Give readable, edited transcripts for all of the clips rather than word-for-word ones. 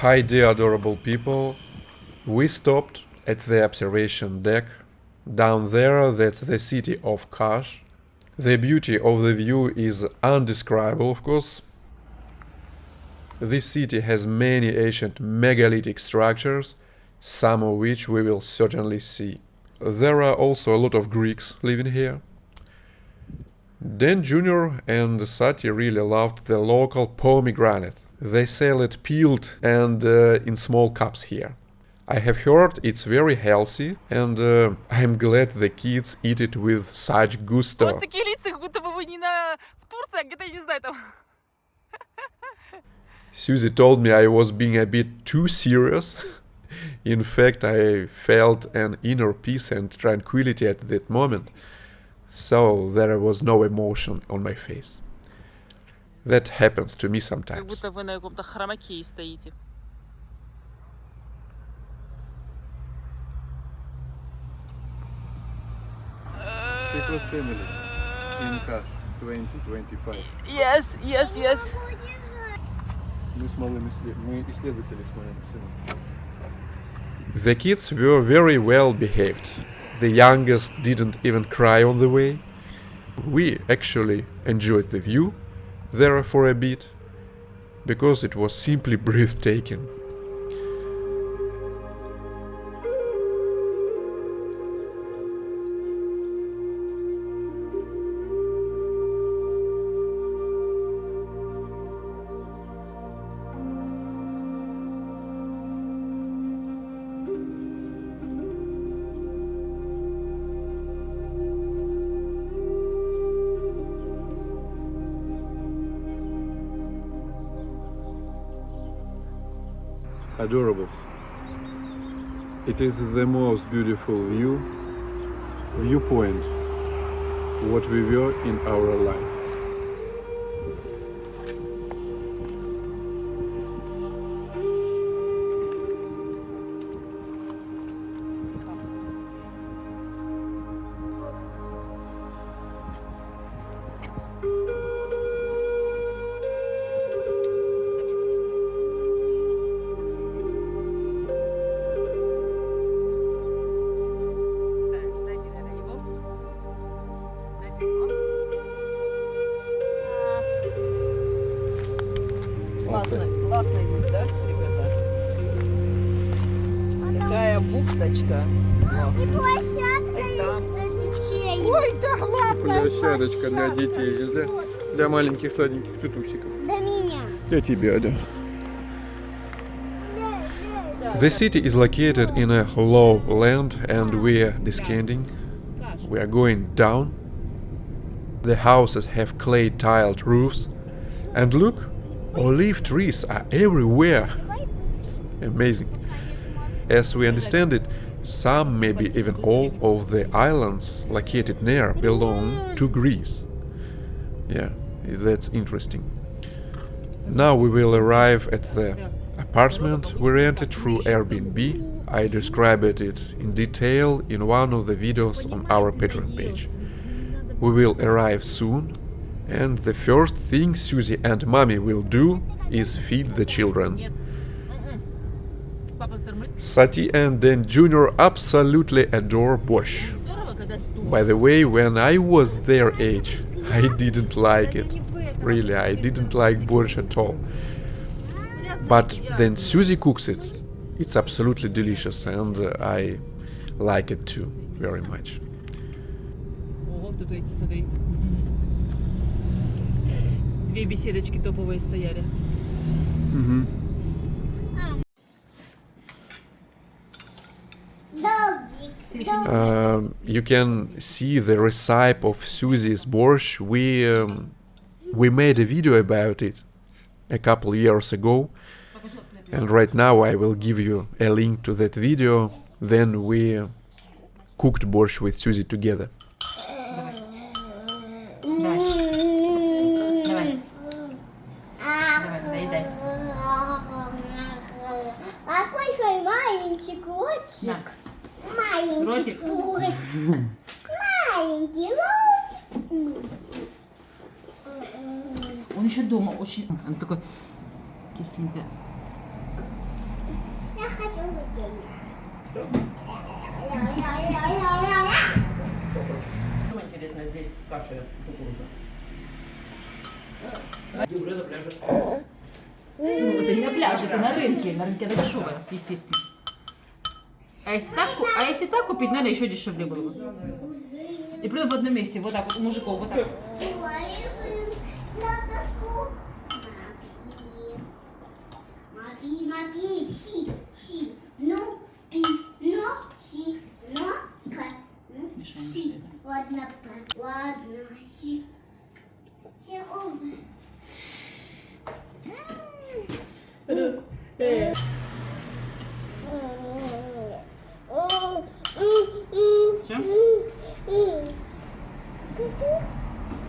Hi dear adorable people. We stopped at the observation deck. Down there, that's the city of Kash. The beauty of the view is undescribable, of course. This city has many ancient megalithic structures, some of which we will certainly see. There are also a lot of Greeks living here. Dan Jr. and Sati really loved the local pomegranate. They sell it peeled and in small cups here. I have heard it's very healthy, and I'm glad the kids eat it with such gusto. Susie told me I was being a bit too serious. In fact, I felt an inner peace and tranquility at that moment, so there was no emotion on my face. That happens to me sometimes. Sheekoz family in Kash 2025. Yes. Мы исследователи с моим сыном. The kids were very well behaved. The youngest didn't even cry on the way. We actually enjoyed the view there for a bit, because it was simply breathtaking. Adorables. It is the most beautiful viewpoint what we were in our life. Классный вид, да, ребята? Такая бухточка. И площадка для детей. Ой, да ладно. Площадочка для детей, для маленьких сладеньких тутусиков. Для меня. Для тебя, да. The city is located in a low land and we are descending. We are going down. The houses have clay tiled roofs. And look, olive trees are everywhere. Amazing. As we understand it, some, maybe even all, of the islands located near belong to Greece. Yeah, that's interesting. Now we will arrive at the apartment we rented through Airbnb. I described it in detail in one of the videos on our Patreon page. We will arrive soon, and the first thing Susie and Mommy will do is feed the children. Sati and Dan Jr. absolutely adore borscht. By the way, when I was their age, I didn't like it. Really, I didn't like borscht at all. But then Susie cooks it. It's absolutely delicious, and I like it too, very much. Ого, тут эти, смотри. Две беседочки топовые стояли. You can see the recipe of Susie's borscht. We made a video about it a couple years ago, and right now I will give you a link to that video. Then we cooked borscht with Susie together. Какой свой маленький котик. Маленький котик. Маленький котик. Он еще дома очень... Он такой кисленький. хочу денег. Самое интересное здесь каша кукуруза. Уже на пляже. Ну, это не на пляже, это на рынке. На рынке она дешевая, естественно. А если так купить, наверное, еще дешевле было бы. И прям в одном месте, вот так вот, у мужиков, вот так. Маги, си, ну, пи, но, си, но, ка, си. Ладно, си. Все over. Все?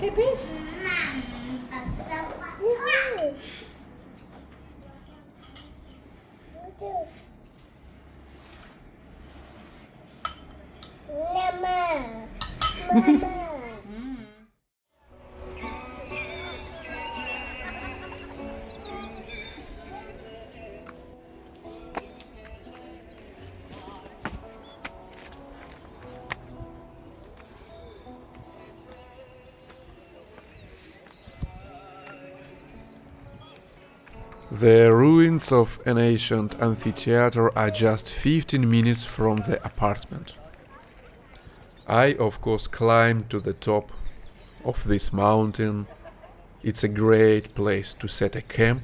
Кипиш? The ruins of an ancient amphitheater are just 15 minutes from the apartment. I, of course, climbed to the top of this mountain. It's a great place to set a camp.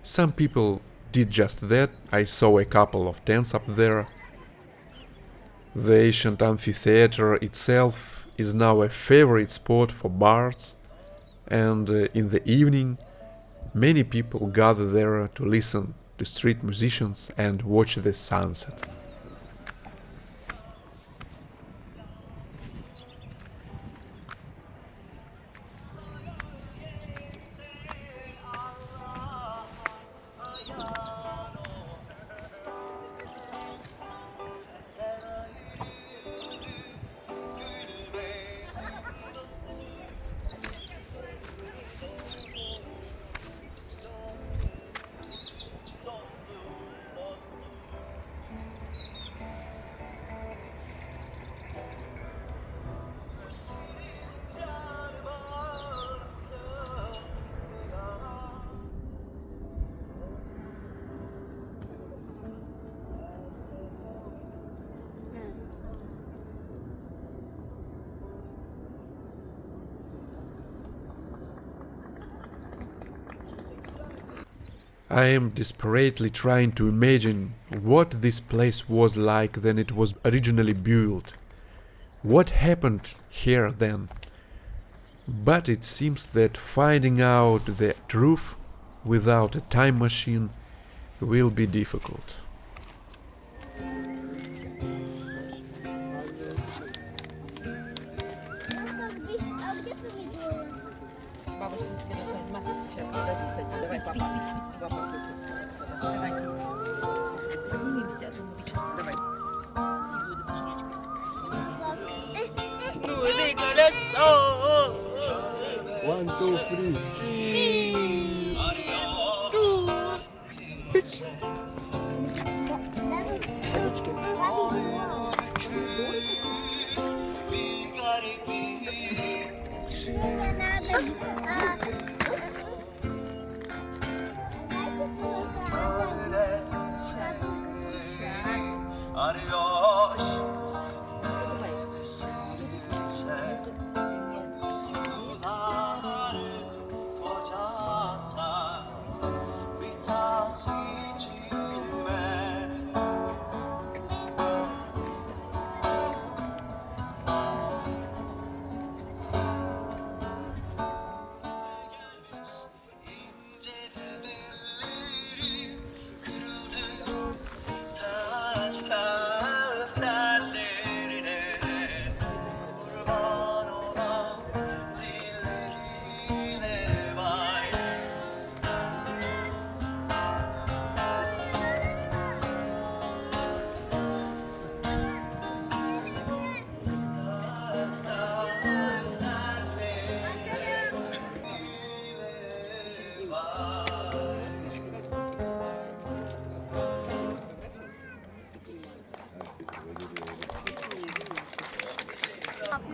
Some people did just that. I saw a couple of tents up there. The ancient amphitheater itself is now a favorite spot for bards, and in the evening many people gather there to listen to street musicians and watch the sunset. I am desperately trying to imagine what this place was like when it was originally built. What happened here then? But it seems that finding out the truth without a time machine will be difficult. А где помидоры? Бабушка тебе достанет масло. Сейчас, подожди, садись. Давай, папа. Папа включит. Давайте. Снимемся, а то мы сейчас... Давай. С едой да со жрачкой. Ну, Николас! One, two, three.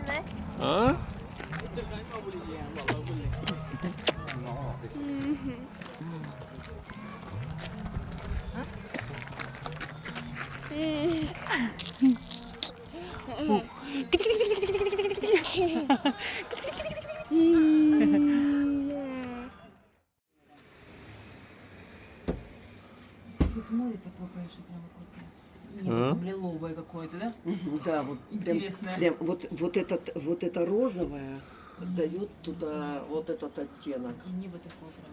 ver. А? Цвет моря такой, конечно, прямо крутой. А? Там лиловое какое-то, да? Да, вот Интересное. Прям, вот это розовое дает туда вот этот оттенок. И небо такое прям.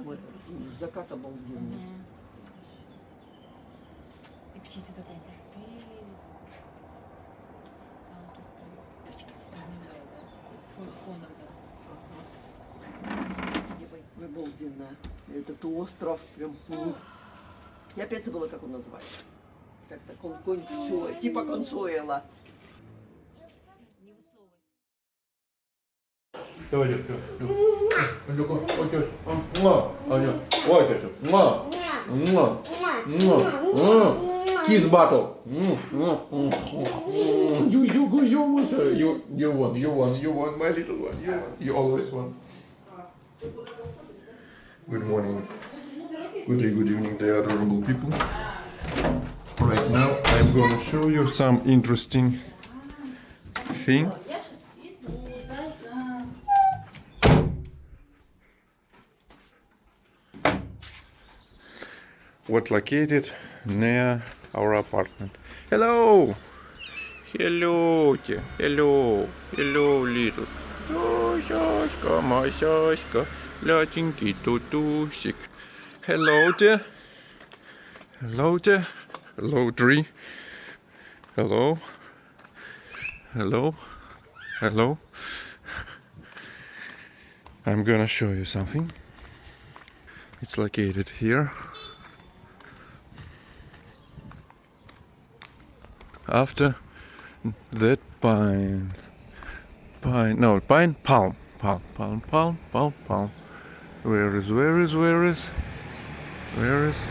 Вот, закат обалденный. И птицы такой поспелись. Там тут прям поднимает, да? Фоном, да. Обалденно. Этот остров прям. Я опять забыла, как он называется. Как-то консуэла, типа консуэла. Не высовывай. Давай, Аня, вот это. Kiss battle. You won, my little one. You always won. Good morning. Good evening, dear adorable people. Right now, I'm gonna show you some interesting thing. What located near our apartment. Hello! Hello, hello, little. Сосочка, масяська, лятенький тутусик. Hello there. Hello there. Hello tree. Hello. Hello. Hello. I'm gonna show you something. It's located here. After that palm. Where is?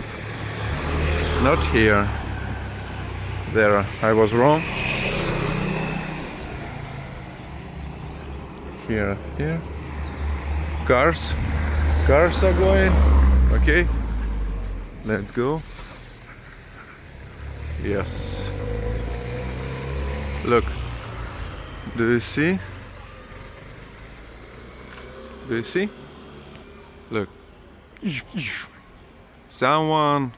Not here. There, I was wrong. Here. Cars are going. Okay, let's go. Yes. Look. Do you see? Look. Someone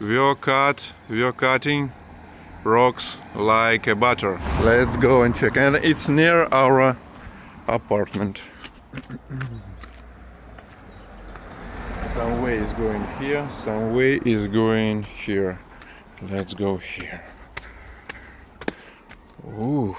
were cutting rocks like a butter. Let's go and check. And it's near our apartment. Some way is going here, some way is going here. Let's go here. Ooh.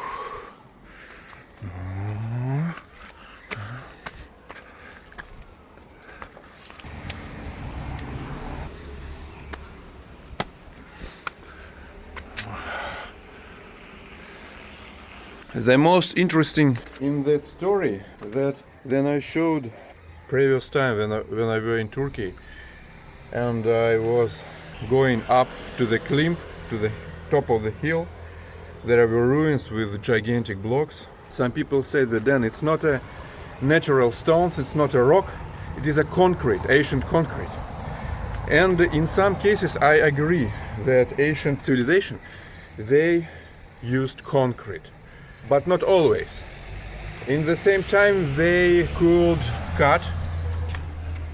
The most interesting in that story that then I showed previous time when I were in Turkey and I was going up to the Klimp, to the top of the hill. There were ruins with gigantic blocks. Some people say that then it's not a natural stones, it's not a rock, it is a concrete, ancient concrete. And in some cases I agree that ancient civilization, they used concrete, but not always. In the same time they could cut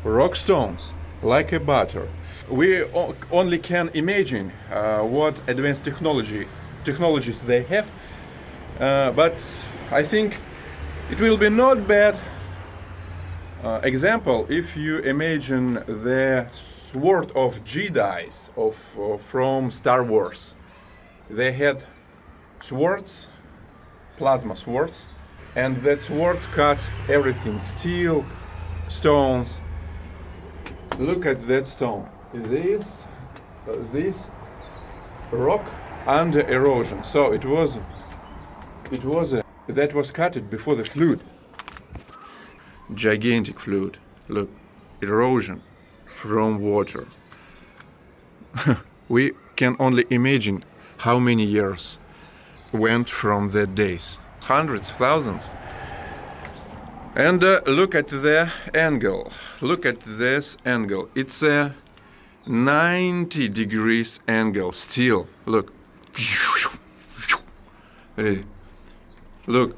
rock stones like a butter. We only can imagine what advanced technologies they have, but I think it will be not bad example if you imagine the sword of Jedis from Star Wars. They had swords, plasma swords, and that sword cut everything, steel, stones. Look at that stone. This rock under erosion. So it was that was cut before the flood. Gigantic flood. Look, erosion from water. We can only imagine how many years went from that days. Hundreds, thousands. And look at the angle. Look at this angle. It's a 90 degrees angle still. Look. Look.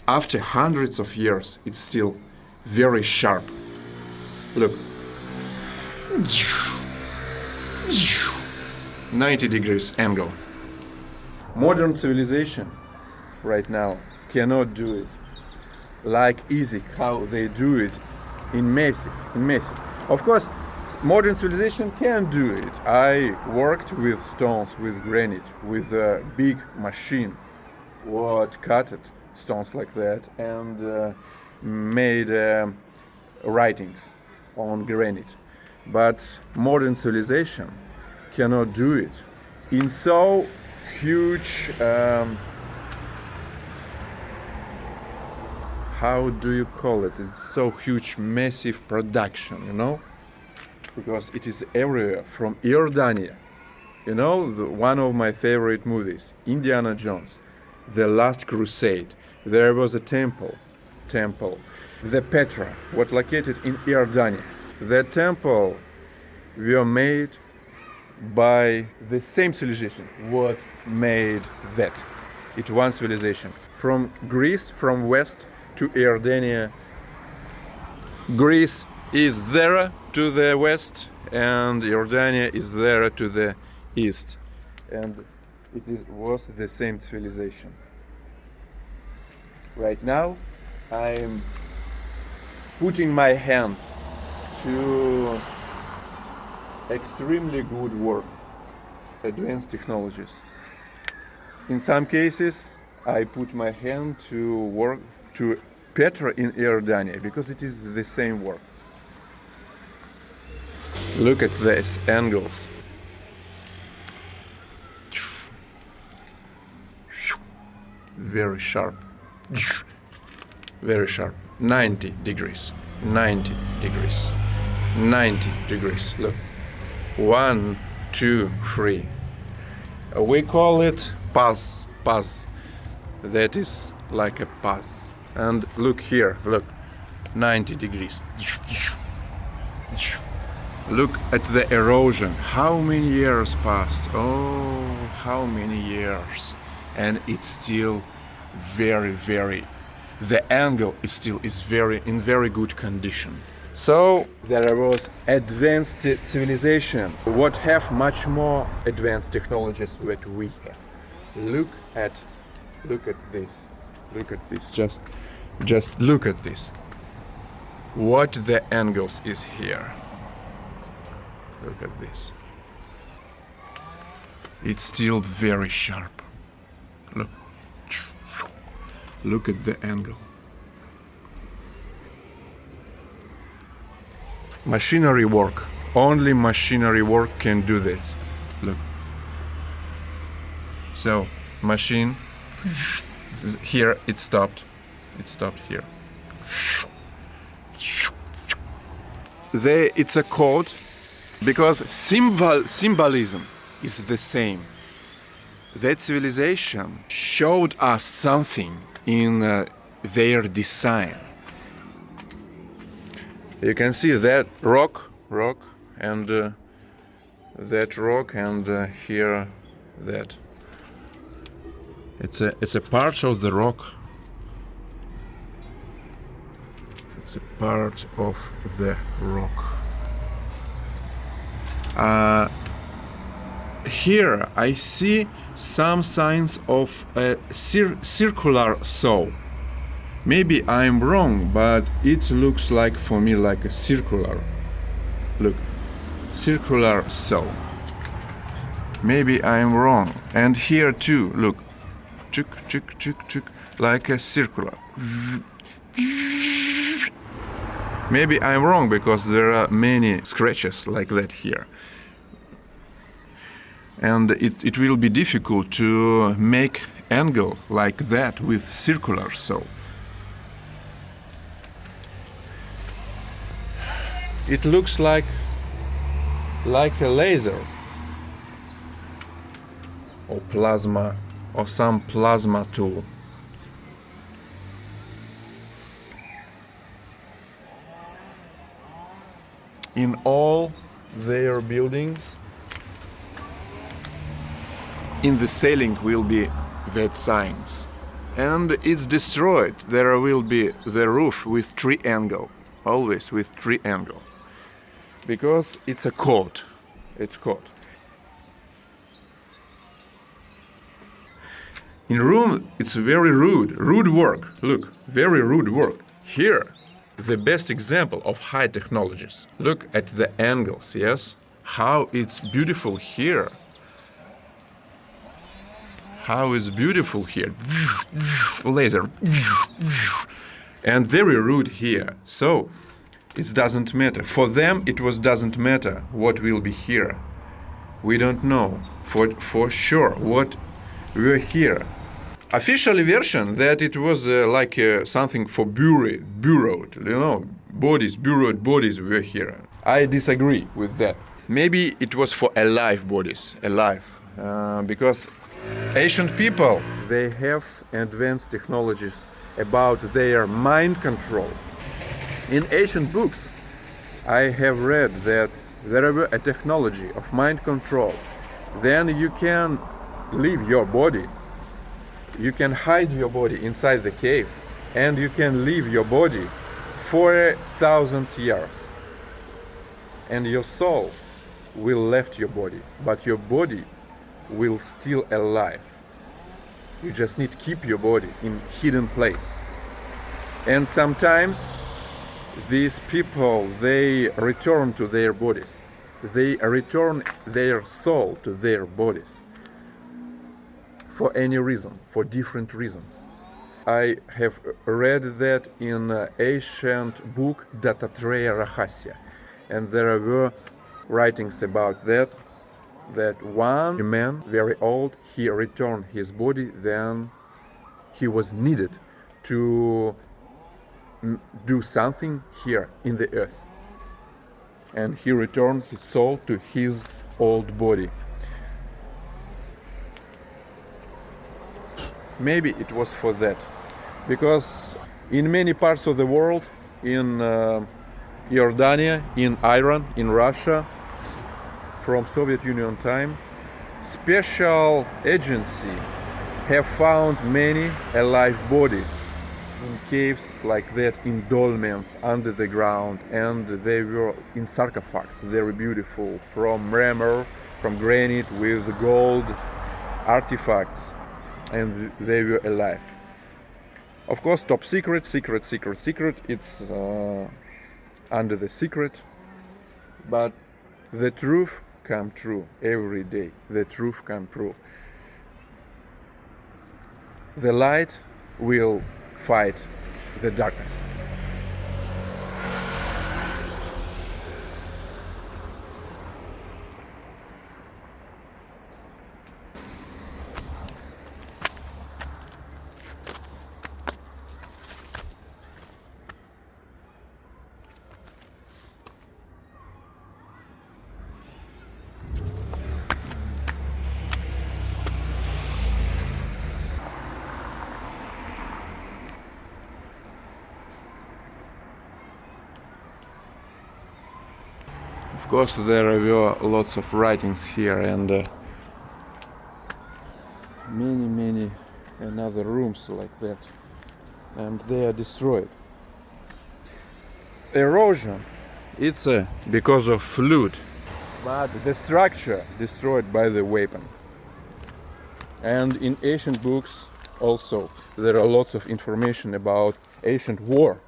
After hundreds of years, it's still very sharp. Look. 90 degrees angle. Modern civilization right now cannot do it like easy how they do it in massive. Of course, modern civilization can do it. I worked with stones, with granite, with a big machine what cut stones like that and made writings on granite. But modern civilization cannot do it in so huge how do you call it? It's so huge, massive production, you know, because it is everywhere from Jordania. You know, one of my favorite movies, Indiana Jones, The Last Crusade. There was a temple, the Petra, what located in Jordania. The temple were made by the same civilization what made that. It one civilization. From Greece, from west to Jordania. Greece is there to the west and Jordania is there to the east. And it was the same civilization. Right now I'm putting my hand to extremely good work, advanced technologies. In some cases, I put my hand to work to Petra in Jordania because it is the same work. Look at these angles. Very sharp. Very sharp. 90 degrees. 90 degrees. 90 degrees. Look. 1, 2, 3. We call it pass. That is like a pass. And look here, look. 90 degrees. Look at the erosion. How many years passed? Oh, how many years. And it's still very, the angle is still in very good condition. So there was advanced civilization what have much more advanced technologies that we have. Look at this. Just look at this. What the angles is here. Look at this. It's still very sharp. Look at the angle. Machinery work. Only machinery work can do this. Look. So, machine. Here it stopped. It stopped here. It's a code because symbolism is the same. That civilization showed us something in their design. You can see that rock, and that rock, and here that. It's a part of the rock. It's a part of the rock. Here I see some signs of a circular saw. Maybe I'm wrong, but it looks like for me like a circular. Look, circular saw. Maybe I'm wrong. And here too, look, tuk, like a circular. Maybe I'm wrong because there are many scratches like that here. And it will be difficult to make angle like that with circular saw. It looks like a laser or plasma or some plasma tool. In all their buildings, in the ceiling will be that signs. And it's destroyed. There will be the roof with triangle, always with triangle. Because it's a code. It's code. In room, it's very rude work. Look, very rude work. Here, the best example of high technologies. Look at the angles, yes? How it's beautiful here. How it's beautiful here. Laser. And very rude here. So, it doesn't matter. For them, doesn't matter what will be here. We don't know for sure what we're here. Officially version that it was something for burrowed, burrowed bodies were here. I disagree with that. Maybe it was for alive bodies, because ancient people, they have advanced technologies about their mind control. In ancient books, I have read that there were a technology of mind control. Then you can leave your body. You can hide your body inside the cave, and you can leave your body for 1,000 years. And your soul will left your body, but your body will still alive. You just need to keep your body in hidden place. And sometimes these people, they return to their bodies. They return their soul to their bodies. For any reason, for different reasons. I have read that in an ancient book, Dattatreya Rahasya. And there were writings about that one man, very old, he returned his body, then he was needed to do something here in the earth. And he returned his soul to his old body. Maybe it was for that. Because in many parts of the world, in Jordania, in Iran, in Russia, from Soviet Union time, special agency have found many alive bodies in caves like that, in dolmens under the ground, and they were in sarcophags, very beautiful, from mramor, from granite with gold artifacts, and they were alive. Of course, top secret, it's under the secret, but the truth come true every day. The truth come true. The light will fight the darkness. Of course, there were lots of writings here, and many another rooms like that, and they are destroyed. Erosion, it's because of flood, but the structure destroyed by the weapon. And in ancient books also there are lots of information about ancient war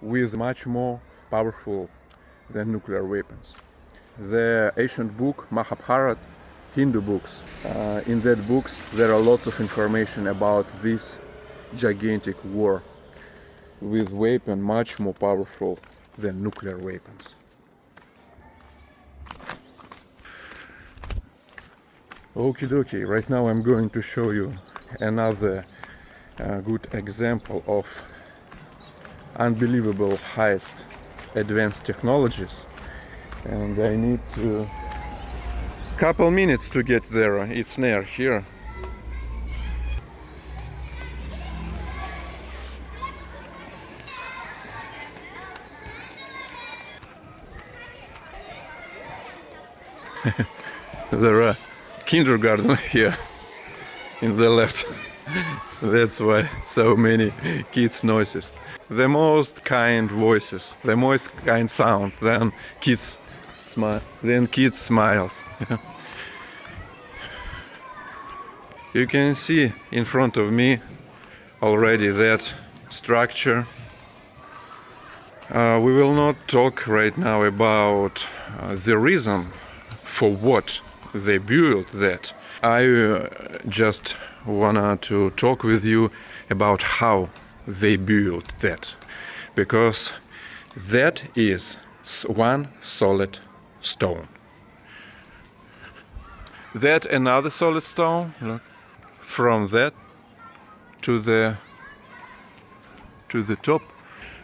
with much more powerful than nuclear weapons. The ancient book Mahabharata, Hindu books, in that books there are lots of information about this gigantic war with weapon much more powerful than nuclear weapons. Okie dokie, right now I'm going to show you another good example of unbelievable highest advanced technologies, and I need couple minutes to get there. It's near here. There are kindergarten here in the left. That's why so many kids noises. The most kind voices, the most kind sound. Then kids smile. Then kids smiles. You can see in front of me already that structure. We will not talk right now about the reason for what they built that. I just wanted to talk with you about how they built that, because that is one solid stone. That another solid stone. Look, from that to the top.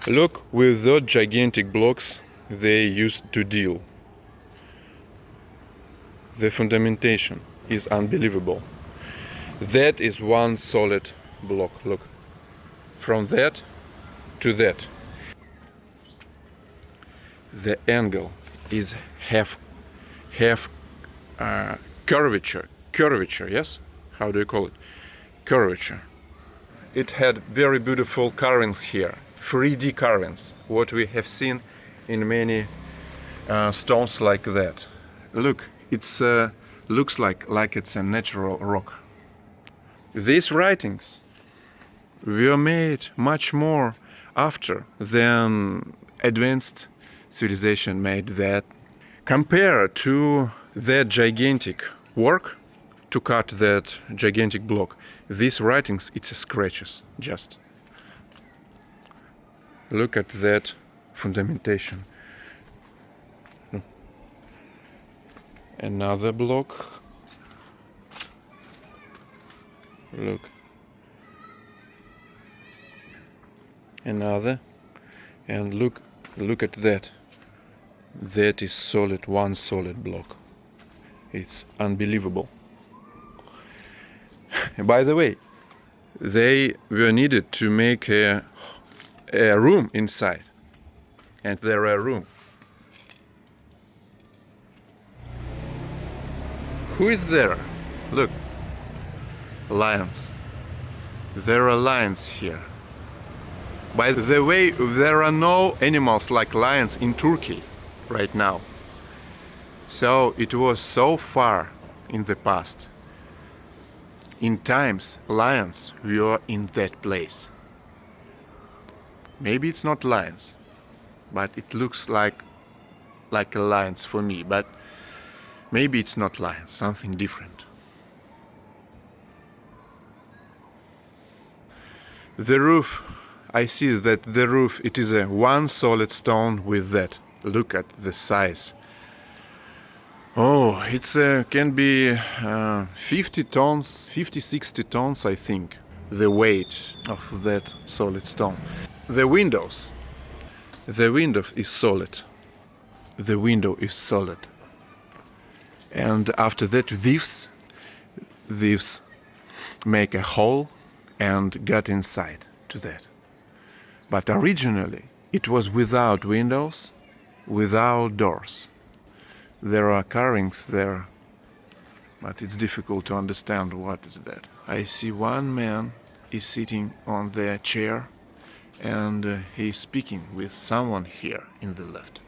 Look, with those gigantic blocks they used to deal. The fundamentation is unbelievable. That is one solid block. Look, from that to that. The angle is half curvature. Curvature, yes? How do you call it? Curvature. It had very beautiful carvings here, 3D carvings, what we have seen in many stones like that. Look, it's looks like it's a natural rock. These writings were made much more after than advanced civilization made that. Compared to that gigantic work to cut that gigantic block, these writings, it's scratches just. Look at that fundamentation. Another block. Look. Another. And look at that. That is solid, one solid block. It's unbelievable. By the way, they were needed to make a room inside. And there are room. Who is there? Look. Lions. There are lions here. By the way, there are no animals like lions in Turkey right now. So it was so far in the past. In times, lions were in that place. Maybe it's not lions, but it looks like a lions for me, but maybe it's not lions, something different. The roof, I see that the roof, it is a one solid stone with that. Look at the size. Oh, it's can be 50 tons, 50-60 tons, I think, the weight of that solid stone. The windows. The window is solid. The window is solid. And after that, thieves make a hole and got inside to that. But originally, it was without windows, without doors. There are carvings there, but it's difficult to understand what is that. I see one man is sitting on the chair and he's speaking with someone here in the left.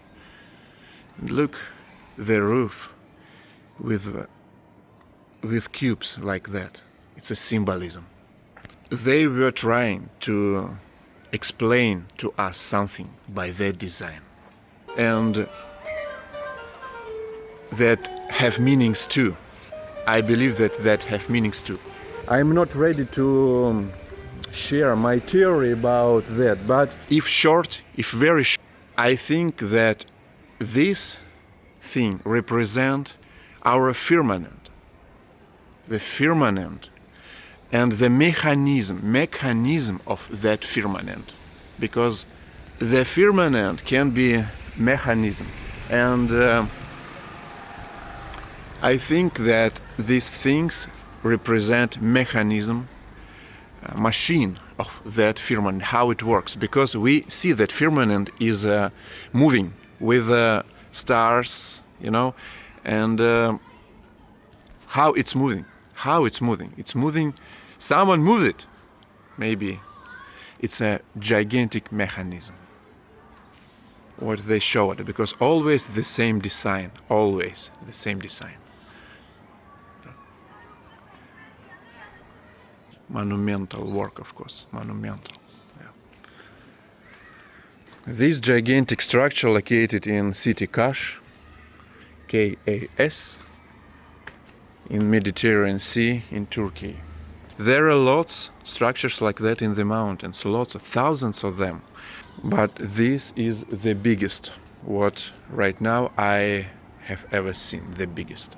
And look, the roof with cubes like that. It's a symbolism. They were trying to explain to us something by their design. And that have meanings too. I believe that have meanings too. I'm not ready to share my theory about that, but if very short, I think that this thing represents our firmament, the firmament, and the mechanism of that firmament, because the firmament can be mechanism, and I think that these things represent mechanism, machine of that firmament, how it works, because we see that firmament is moving with stars, and how it's moving. How it's moving. It's moving. Someone moved it. Maybe it's a gigantic mechanism. What they show it, because always the same design. Always the same design. Monumental work, of course. Monumental. Yeah. This gigantic structure located in city Kash, Kas, in Mediterranean Sea in Turkey. There are lots structures like that in the mountains, lots of thousands of them. But this is the biggest, what right now I have ever seen, the biggest.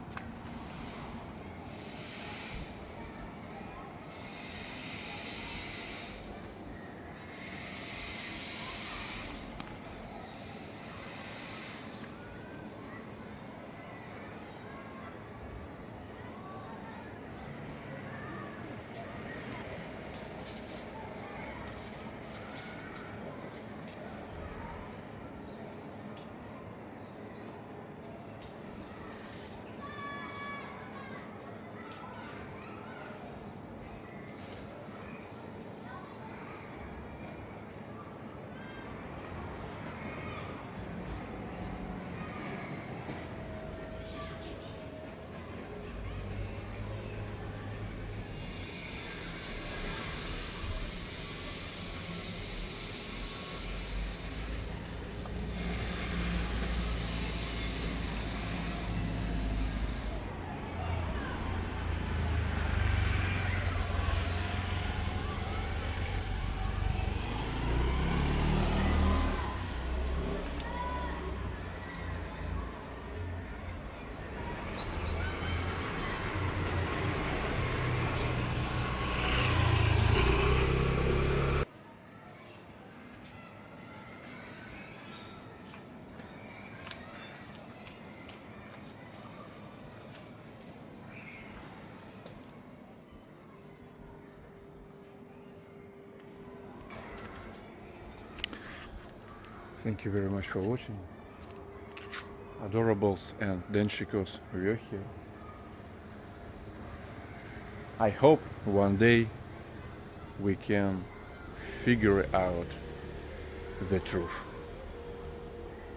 Thank you very much for watching. Adorables and then Sheekoz, we are here. I hope one day we can figure out the truth.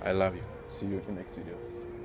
I love you. See you in the next videos.